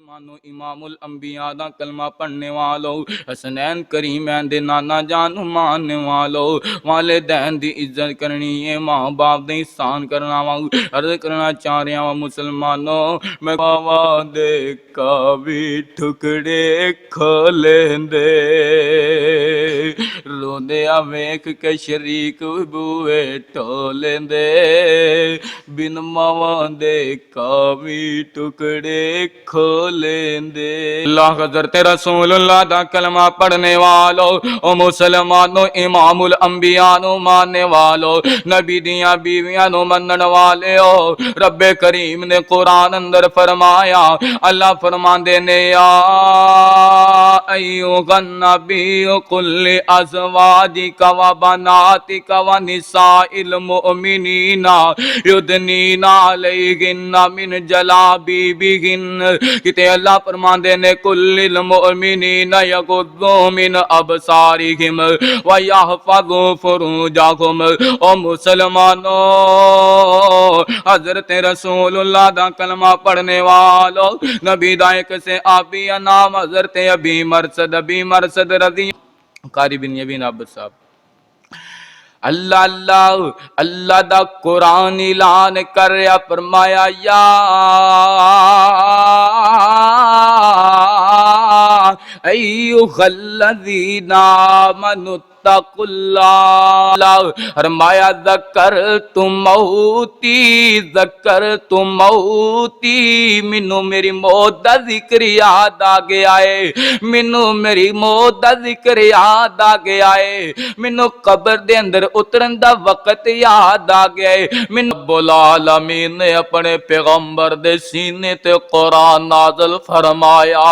مسلمانوں امام الانبیاء دا کلمہ پڑھنے والو، حسنین کریمین دے نانا جان ماننے والو، والدین دی عزت کرنی ہے، ماں باپ دے احسان کرنا وا، عرض کرنا چاہ رہا ہوں مسلمانوں، میں بابا دے کبھی ٹکڑے کھولیں دے، رو دیا ویکھ کے شریک بوئے ٹولیں دے، بن ماواں دے کبھی ٹکڑے کھولیں دے۔ اللہ حضرت رسول اللہ دا کلمہ پڑھنے والو، او مسلمانوں امام الانبیاء نو ماننے والو، نبی دیاں بیویاں نو منن والے ہو، رب کریم نے قرآن اندر فرمایا، اللہ فرماندے نے یا ایھا النبی قل لازواجک و بناتک و نساء المؤمنین یدنین علیہن من جلابیبہن، کتے اللہ فرماندے نے کل للمؤمنین یغضوا من ابصارہم ویحفظوا فروجہم۔ او مسلمانوں، حضرت رسول اللہ دا کلمہ پڑھنے والو، نبی دا ایک سے آبی نام حضرت ابی مرصد رضی قاری بن یبین عبد صاحب، اللہ دا قرآن اعلان کر رہا، فرمایا یا ایھا الذین آمنوا اتقوا اللہ، فرمایا ذکرت موتی، منو میری موت دا ذکر یاد آ گیا ہے، منو میری موت دا ذکر یاد آ گیا ہے، منو قبر دے اندر اترن دا وقت یاد آ گیا ہے، منو رب العالمین نے اپنے پیغمبر دے سینے تے قرآن نازل فرمایا،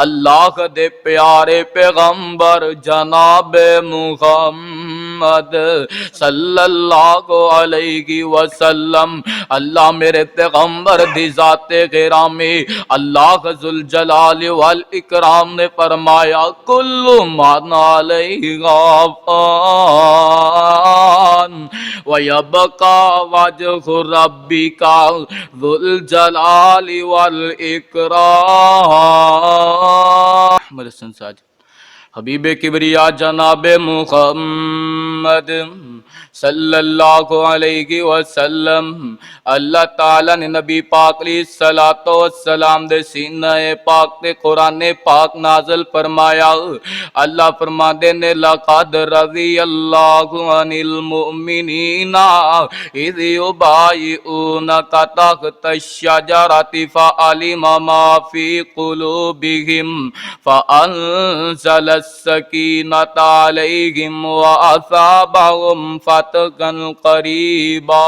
اللہ دے پیارے پیغمبر جناب محمد صلی اللہ علیہ وسلم، اللہ میرے پیغمبر دی ذات گرامی، اللہ ذوالجلال والاکرام نے فرمایا کل من علیہا فان ویبقى وجہ ربک ذوالجلال والاکرام۔ احمد حسن ساج حبیب کبریا جناب محمد صلی اللہ علیہ وسلم، اللہ تعالیٰ نے نبی پاک علیہ السلام دے سینہ پاک تے قرآن پاک نازل فرمایا، اللہ فرماندے نے لقد رضی اللہ عن المؤمنین اذ یبایعونک تحت الشجرۃ فعلم ما فی قلوبہم فانزل السکینۃ علیہم واصابہم فتحا قریبا۔